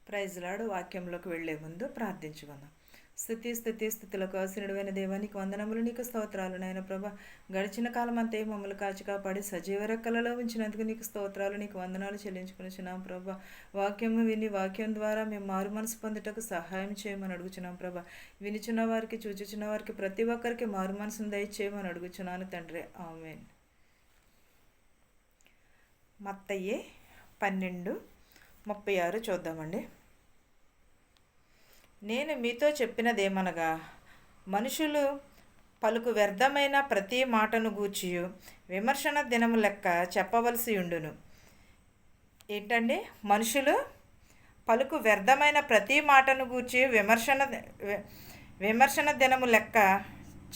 Praise lord. వాక్యంలోకి వెళ్లే ముందు ప్రార్థించుకుందాం. స్థుతులకు ఆశీనుడైన దేవానికి వందనములు, నీకు స్తోత్రాలు నాయన ప్రభా. గడిచిన కాలం అంతా మమ్మల్ని కాచి కాపాడి సజీవ రెక్కలలో ఉంచినందుకు నీకు స్తోత్రాలు, నీకు వందనాలు చెల్లించుకునిచున్నాం ప్రభా. వాక్యము విని వాక్యం ద్వారా మేము మారు మనసు పొందుటకు సహాయం చేయమని అడుగుచున్నాం ప్రభా. వినిచున్న వారికి, చూచుచున్న వారికి, ప్రతి ఒక్కరికి మారు మనసును దయచేయమని అడుగుచున్నాను తండ్రి. ఆమేన్. మత్తయి 12:36 చూద్దామండి. నేను మీతో చెప్పినదేమనగా, మనుషులు పలుకు వ్యర్థమైన ప్రతి మాటను గూర్చియు విమర్శన దినము లెక్క చెప్పవలసి ఉండును. ఏంటండి? మనుషులు పలుకు వ్యర్థమైన ప్రతి మాటను గూర్చి విమర్శన దినము లెక్క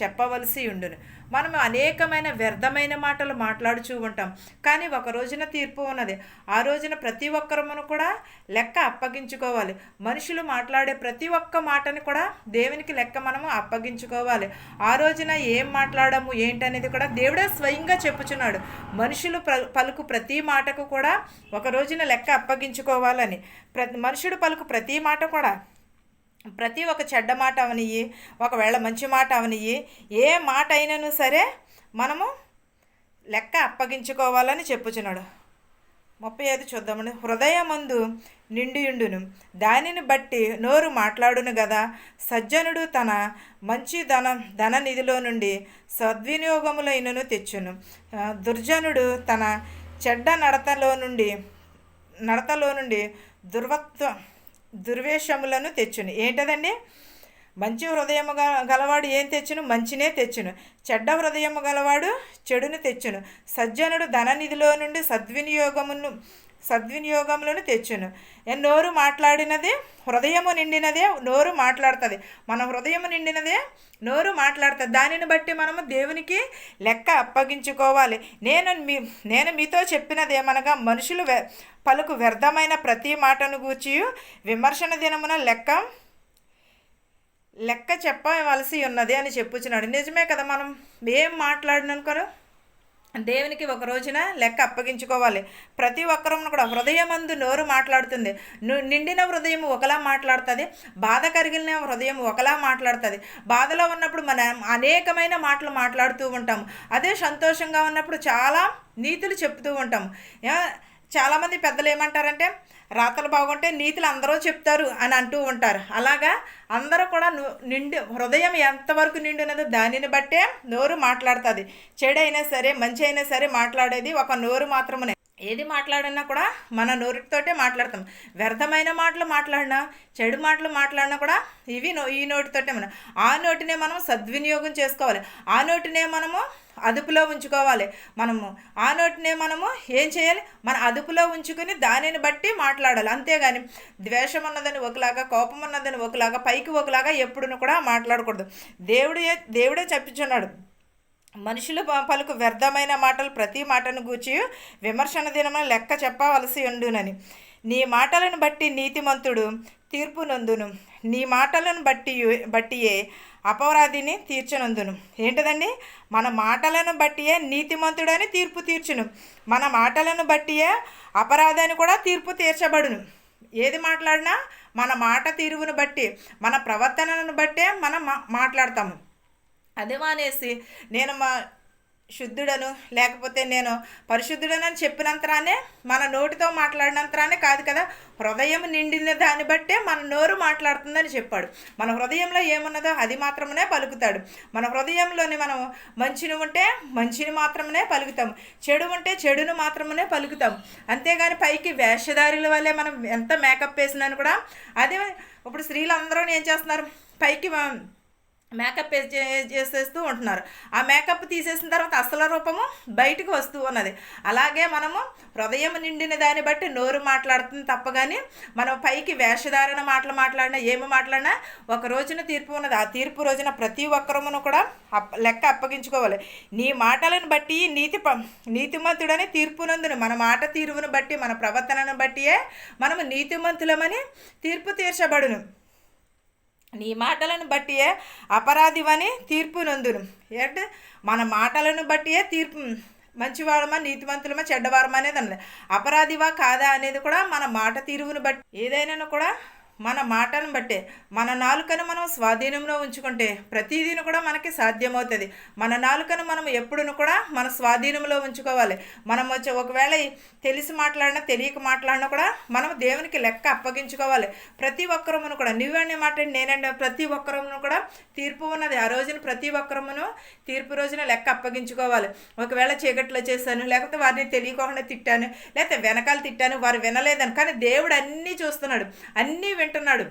చెప్పవలసి ఉండును. మనం అనేకమైన వ్యర్థమైన మాటలు మాట్లాడుచూ ఉంటాం, కానీ ఒక రోజున తీర్పు ఉన్నది. ఆ రోజున ప్రతి ఒక్కరమును కూడా లెక్క అప్పగించుకోవాలి. మనుషులు మాట్లాడే ప్రతి ఒక్క మాటని కూడా దేవునికి లెక్క మనము అప్పగించుకోవాలి. ఆ రోజున ఏం మాట్లాడము ఏంటనేది కూడా దేవుడే స్వయంగా చెప్పుచున్నాడు. మనుషులు పలుకు ప్రతి మాటకు కూడా ఒక రోజున లెక్క అప్పగించుకోవాలని. మనుషుడు పలుకు ప్రతి మాట కూడా, ప్రతి ఒక్క చెడ్డ మాట అవనియ్యి, ఒకవేళ మంచి మాట అవనియ్యి, ఏ మాట అయినను సరే మనము లెక్క అప్పగించుకోవాలని చెప్పుచున్నాడు. 35 చూద్దామండి. హృదయమందు నిండియుండును, దానిని బట్టి నోరు మాట్లాడును గదా. సజ్జనుడు తన మంచి ధన నిధిలో నుండి సద్వినియోగములైనను తెచ్చును, దుర్జనుడు తన చెడ్డ నడతలో నుండి దుర్వేషములను తెచ్చును. ఏంటదండి? మంచి హృదయము గలవాడు ఏం తెచ్చును? మంచినే తెచ్చును. చెడ్డ హృదయము గలవాడు చెడును తెచ్చును. సజ్జనుడు ధననిధిలో నుండి సద్వినియోగములను తెచ్చును. నోరు మాట్లాడినదే, హృదయము నిండినదే నోరు మాట్లాడుతుంది. మన హృదయము నిండినదే నోరు మాట్లాడుతుంది. దానిని బట్టి మనము దేవునికి లెక్క అప్పగించుకోవాలి. నేను మీతో చెప్పినదేమనగా, మనుషులు పలుకు వ్యర్థమైన ప్రతి మాటను గూర్చి విమర్శన దినమున లెక్క చెప్పవలసి ఉన్నది అని చెప్పుచున్నాడు. నిజమే కదా. మనం ఏం మాట్లాడిననుకోరు దేవునికి ఒక రోజున లెక్క అప్పగించుకోవాలి. ప్రతి ఒక్కరూ కూడా హృదయమందు నోరు మాట్లాడుతుంది. నిండిన హృదయం ఒకలా మాట్లాడుతుంది, బాధ కలిగిన హృదయం ఒకలా మాట్లాడుతుంది. బాధలో ఉన్నప్పుడు మనం అనేకమైన మాటలు మాట్లాడుతూ ఉంటాము. అదే సంతోషంగా ఉన్నప్పుడు చాలా నీతులు చెప్తూ ఉంటాము. చాలామంది పెద్దలు ఏమంటారంటే, రాతలు బాగుంటే నీతులు అందరూ చెప్తారు అని అంటూ ఉంటారు. అలాగా అందరూ కూడా హృదయం ఎంతవరకు నిండినదో దానిని బట్టే నోరు మాట్లాడుతుంది. చెడైనా సరే మంచి అయినా సరే మాట్లాడేది ఒక నోరు మాత్రమే. ఏది మాట్లాడినా కూడా మన నోటితోటే మాట్లాడతాం. వ్యర్థమైన మాటలు మాట్లాడినా, చెడు మాటలు మాట్లాడినా కూడా ఈ నోటితోటే ఆ నోటినే మనం సద్వినియోగం చేసుకోవాలి. ఆ నోటినే మనము అదుపులో ఉంచుకోవాలి. ఆ నోటినే మనము ఏం చేయాలి? మన అదుపులో ఉంచుకొని దానిని బట్టి మాట్లాడాలి. అంతేగాని ద్వేషం ఉన్నదని ఒకలాగా, కోపం ఉన్నదని ఒకలాగా, పైకి ఒకలాగా ఎప్పుడును కూడా మాట్లాడకూడదు. దేవుడే చెప్పుచున్నాడు, మనుషులు పలుకు వ్యర్థమైన మాటలు ప్రతి మాటను గూర్చి విమర్శన దినమున లెక్క చెప్పవలసి ఉండునని. నీ మాటలను బట్టి నీతిమంతుడు తీర్పు నొందును, నీ మాటలను బట్టియే అపరాధిని తీర్చనందును. ఏంటదండి? మన మాటలను బట్టియే నీతిమంతుడని తీర్పు తీర్చును, మన మాటలను బట్టియే అపరాధాన్ని కూడా తీర్పు తీర్చబడును. ఏది మాట్లాడినా మన మాట తీరువును బట్టి, మన ప్రవర్తనను బట్టే మనం మాట్లాడతాము. అదే మానేసి నేను శుద్ధుడను, లేకపోతే నేను పరిశుద్ధుడనని చెప్పినంతరానే, మన నోటితో మాట్లాడినంతరానే కాదు కదా. హృదయం నిండిన దాన్ని బట్టే మన నోరు మాట్లాడుతుందని చెప్పాడు. మన హృదయంలో ఏమున్నదో అది మాత్రమే పలుకుతాడు. మన హృదయంలోని మనం మంచిని ఉంటే మంచిని మాత్రమే పలుకుతాము, చెడు ఉంటే చెడును మాత్రమే పలుకుతాము. అంతేగాని పైకి వేషధారుల వల్లే మనం ఎంత మేకప్ వేసినాను కూడా, అదే ఇప్పుడు స్త్రీలందరూ ఏం చేస్తున్నారు? పైకి మేకప్ చేసేస్తూ ఉంటున్నారు. ఆ మేకప్ తీసేసిన తర్వాత అసలు రూపము బయటకు వస్తూ ఉన్నది. అలాగే మనము హృదయం నిండిన దాన్ని బట్టి నోరు మాట్లాడుతుంది తప్ప, కానీ మనం పైకి వేషధారణ మాటలు మాట్లాడినా, ఏమి మాట్లాడినా ఒక రోజున తీర్పు ఉన్నది. ఆ తీర్పు రోజున ప్రతి ఒక్కరమును కూడా లెక్క అప్పగించుకోవాలి. నీ మాటలను బట్టి నీతిమంతుడని తీర్పునందును. మన మాట తీరువును బట్టి, మన ప్రవర్తనను బట్టియే మనము నీతిమంతులమని తీర్పు తీర్చబడును. నీ మాటలను బట్టియే అపరాధివని తీర్పు నొందును. ఏంటి? మన మాటలను బట్టియే మంచివారమా, నీతివంతులమా, చెడ్డవారమా అనేది అన్నది. అపరాధివా కాదా అనేది కూడా మన మాట తీరువుని బట్టి, ఏదైనా కూడా మన మాటను బట్టే, మన నాలుకను మనం స్వాధీనంలో ఉంచుకుంటే ప్రతిదీని కూడా మనకి సాధ్యమవుతుంది. మన నాలుకను మనం ఎప్పుడును కూడా మన స్వాధీనంలో ఉంచుకోవాలి. మనం ఒకవేళ తెలిసి మాట్లాడినా తెలియక మాట్లాడినా కూడా మనం దేవునికి లెక్క అప్పగించుకోవాలి. ప్రతి ఒక్కరమును కూడా నువ్వనే మాట్లాడి నేనండి, ప్రతి ఒక్కరమును కూడా తీర్పు ఉన్నది. ఆ రోజున ప్రతి ఒక్కరమును తీర్పు రోజున లెక్క అప్పగించుకోవాలి. ఒకవేళ చీకట్లో చేశాను, లేకపోతే వారిని తెలియకుండా తిట్టాను, లేకపోతే వెనకాల తిట్టాను, వారు వినలేదని, కానీ దేవుడు అన్నీ చూస్తున్నాడు, అన్నీ వింటున్నాడు.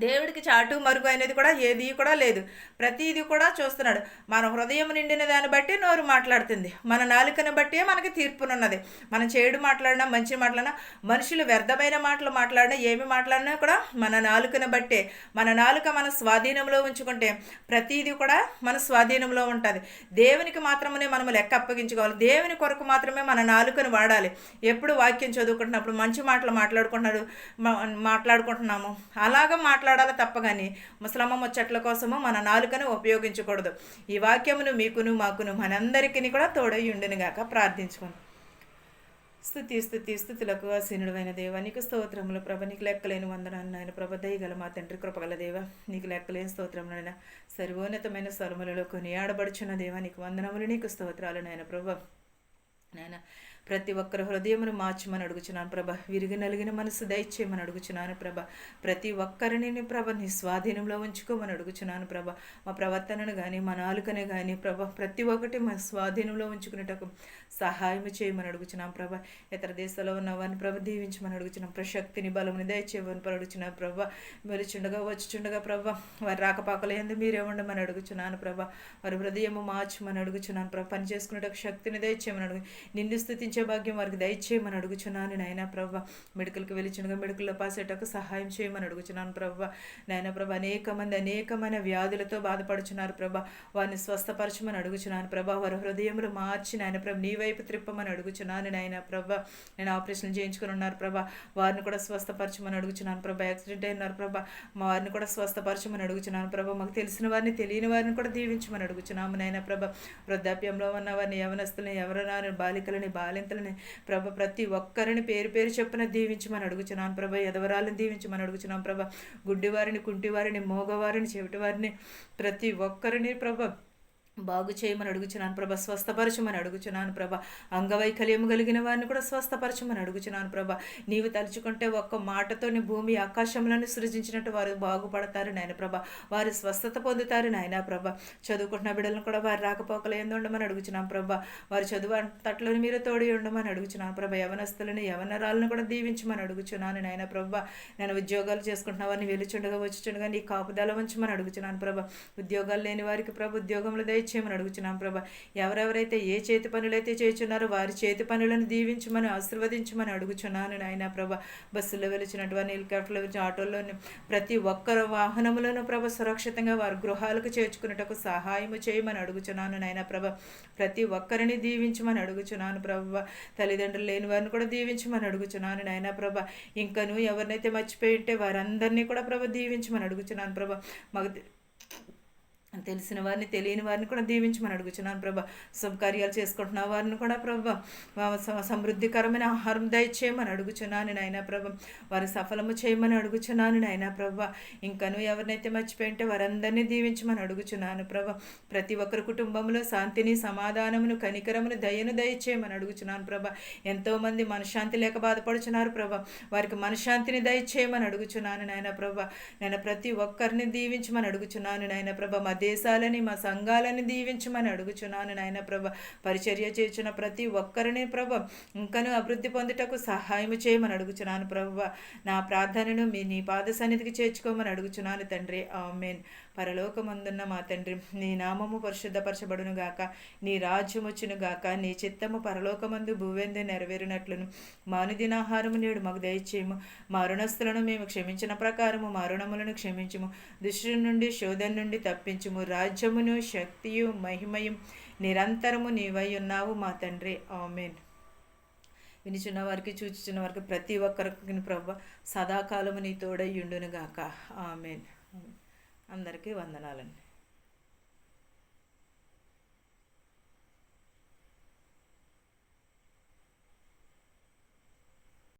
దేవుడికి చాటు మరుగు అనేది కూడా ఏది కూడా లేదు. ప్రతిదీ కూడా చూస్తున్నాడు. మన హృదయం నిండిన దాన్ని బట్టి నోరు మాట్లాడుతుంది. మన నాలుకను బట్టి మనకి తీర్పునున్నది. మనం చెడు మాట్లాడినా మంచి మాట్లాడినా, మనుషులు వ్యర్థమైన మాటలు మాట్లాడినా, ఏమి మాట్లాడినా కూడా మన నాలుకను బట్టే. మన నాలుక మన స్వాధీనంలో ఉంచుకుంటే ప్రతిదీ కూడా మన స్వాధీనంలో ఉంటుంది. దేవునికి మాత్రమే మనం లెక్క అప్పగించుకోవాలి. దేవుని కొరకు మాత్రమే మన నాలుకను వాడాలి. ఎప్పుడు వాక్యం చదువుకుంటున్నప్పుడు మంచి మాటలు మాట్లాడుకుంటున్నాము అలాగా మాట్లాడాలి తప్ప కానీ ముసలమ్మ ముచ్చట్ల కోసము మన నాలుకను ఉపయోగించకూడదు. ఈ వాక్యమును మీకును మాకును మనందరికీ కూడా తోడై ఉండునుగాక. ప్రార్థించుకోండి. స్థుతులకు ఆసీనుడైన దేవ, నీకు స్తోత్రములు ప్రభ. నీకు లెక్కలేని వందనాలు నాయన ప్రభ. దయగల మా తండ్రి, కృపగల దేవ, నీకు లెక్కలేని స్తోత్రములు నాయన. సర్వోన్నతమైన స్వరములలో కొనియాడబడుచున్న దేవ, నీకు వందనములు, నీకు స్తోత్రాలు నాయన ప్రభ. నాయన ప్రతి ఒక్కరి హృదయమును మార్చమని అడుగుచున్నాను ప్రభ. విరిగి నలిగిన మనసు దయచేయమని అడుగుచున్నాను ప్రభ. ప్రతి ఒక్కరిని ప్రభ నీ స్వాధీనంలో ఉంచుకోమని అడుగుచున్నాను ప్రభ. మా ప్రవర్తనను కానీ మా నాలుకనే కానీ ప్రభ ప్రతి ఒక్కటి మా స్వాధీనంలో ఉంచుకునేటకు సహాయం చేయమని అడుగుచున్నాం ప్రభ. ఇతర దేశాల్లో ఉన్న వారిని ప్రభ దీవించమని అడుగుచున్నాం. ప్రశక్తిని బలముని దయచేయమని అడుగుచున్నాను ప్రభ. మెరుచుండగా వచ్చుచుండగా ప్రభ వారి రాకపాకలు ఎందు మీరే ఉండమని అడుగుచున్నాను ప్రభ. వారి హృదయము మార్చమని అడుగుచున్నాను ప్రభ. పని చేసుకునేటకు శక్తిని దయచేయమని అడుగు. నిన్ను స్థుతించే భాగ్యం వారికి దయచేయమని అడుగుచున్నాను నాయన ప్రభ. మెడికల్కి వెళ్ళిచుండగా మెడికల్లో పాసేటకు సహాయం చేయమని అడుగుచున్నాను ప్రభ. నాయన ప్రభ అనేకమైన వ్యాధులతో బాధపడుచున్నారు ప్రభ. వారిని స్వస్థపరచమని అడుగుచున్నాను ప్రభ. వారి హృదయములు మార్చి నాయన ప్రభ నీ వైపు త్రిప్పమని అడుగుచున్నాను నాయన ప్రభ. నేను ఆపరేషన్ చేయించుకుని ఉన్నారు ప్రభ. వారిని కూడా స్వస్థపరచమని అడుగుచున్నాను ప్రభ. యాక్సిడెంట్ అయినారు ప్రభ. మా వారిని కూడా స్వస్థపరచమని అడుగుచున్నాను ప్రభ. మాకు తెలిసిన వారిని తెలియని వారిని కూడా దీవించమని అడుగుచున్నాము నాయన ప్రభ. వృద్ధాప్యంలో ఉన్న వారిని, యవనస్తులని, ఎవరన్నా బాలికలని, బాలింతలని ప్రభ ప్రతి ఒక్కరిని పేరు పేరు చెప్పున దీవించమని అడుగుచున్నాను ప్రభ. ఎదవరాలను దీవించమని అడుగుచున్నాను ప్రభ. గుడ్డివారిని, కుంటివారిని, మోగవారిని, చెవిటివారిని ప్రతి ఒక్కరిని ప్రభ బాగు చేయమని అడుగుచున్నాను ప్రభ. స్వస్థపరచమని అడుగుచున్నాను ప్రభ. అంగవైకల్యం కలిగిన వారిని కూడా స్వస్థపరచమని అడుగుచున్నాను ప్రభ. నీవు తలుచుకుంటే ఒక్క మాటతోని భూమి ఆకాశంలోని సృజించినట్టు వారు బాగుపడతారు నాయన ప్రభ. వారు స్వస్థత పొందుతారు నాయన ప్రభ. చదువుకుంటున్న బిడ్డలను కూడా వారు రాకపోకలు ఎందు ఉండమని అడుగుచున్నాను ప్రభ. వారు చదువు తట్లను మీరు తోడి ఉండమని అడుగుచున్నాను ప్రభ. యవనస్తులను, యవనరాలను కూడా దీవించమని అడుగుచున్నాను నాయన ప్రభ. నేను ఉద్యోగాలు చేసుకుంటున్న వారిని వెలుచుండగా వచ్చుచుండగా నీ కాపుదల ఉంచమని అడుగుచున్నాను ప్రభ. ఉద్యోగాలు లేని వారికి ప్రభ ఉద్యోగంలో చేయమని అడుగుచున్నాం ప్రభ. ఎవరెవరైతే ఏ చేతి పనులైతే చేస్తున్నారో వారి చేతి పనులను దీవించమని ఆశీర్వదించమని అడుగుచున్నాను నాయన ప్రభ. బస్సులో వెలిచినటువంటి, హెలికాప్టర్లో వెలిచిన, ఆటోల్లోని ప్రతి ఒక్కరు వాహనములను ప్రభ సురక్షితంగా వారి గృహాలకు చేర్చుకున్నటకు సహాయము చేయమని అడుగుచున్నాను నాయన ప్రభ. ప్రతి ఒక్కరిని దీవించమని అడుగుచున్నాను ప్రభ. తల్లిదండ్రులు లేని వారిని కూడా దీవించమని అడుగుచున్నాను నాయన ప్రభ. ఇంకను ఎవరినైతే మర్చిపోయి ఉంటే వారందరినీ కూడా ప్రభ దీవించమని అడుగుచున్నాను ప్రభ. మాకు తెలిసిన వారిని, తెలియని వారిని కూడా దీవించమని అడుగుచున్నాను ప్రభ. శుభకార్యాలు చేసుకుంటున్న వారిని కూడా ప్రభ సమృద్ధికరమైన ఆహారం దయచేయమని అడుగుచున్నాను నాయన ప్రభ. వారి సఫలము చేయమని అడుగుచున్నాను నాయన ప్రభ. ఇంకను ఎవరినైతే మర్చిపోయింటే వారందరినీ దీవించమని అడుగుచున్నాను ప్రభ. ప్రతి ఒక్కరి కుటుంబంలో శాంతిని, సమాధానమును, కనికరమును, దయను దయచేయమని అడుగుచున్నాను ప్రభ. ఎంతోమంది మనశ్శాంతి లేక బాధపడుచున్నారు ప్రభ. వారికి మనశ్శాంతిని దయచేయమని అడుగుచున్నాను నాయన ప్రభ. నేను ప్రతి ఒక్కరిని దీవించమని అడుగుచున్నాను నాయన ప్రభ. మా దేశాలని, మా సంఘాలని దీవించమని అడుగుచున్నాను నాయన ప్రభ. పరిచర్య చేసిన ప్రతి ఒక్కరిని ప్రభ ఇంకను అభివృద్ధి పొందుటకు సహాయం చేయమని అడుగుచున్నాను ప్రభ. నా ప్రార్థనను నీ పాద సన్నిధికి చేర్చుకోమని అడుగుచున్నాను తండ్రి. ఆమేన్. పరలోకమందున్న మా తండ్రి, నీ నామము పరిశుద్ధపరచబడును గాక. నీ రాజ్యం వచ్చును గాక. నీ చిత్తము పరలోకమందు భూవెందు నెరవేరినట్లును మా అనుదినాహారము నేడు మాకు దయచేయము. మా రుణస్థులను మేము క్షమించిన ప్రకారము మా రుణములను క్షమించుము. దుష్టుల నుండి, శోధన నుండి తప్పించుము. రాజ్యమును, శక్తియు, మహిమయు నిరంతరము నీవై ఉన్నావు మా తండ్రి. ఆమేన్. వినిచున్న వారికి, చూచుచున్న వారికి ప్రతి ఒక్కరికి ప్రభ సదాకాలము నీ తోడై ఉండును గాక. ఆమేన్. అందరికీ వందనాలండి.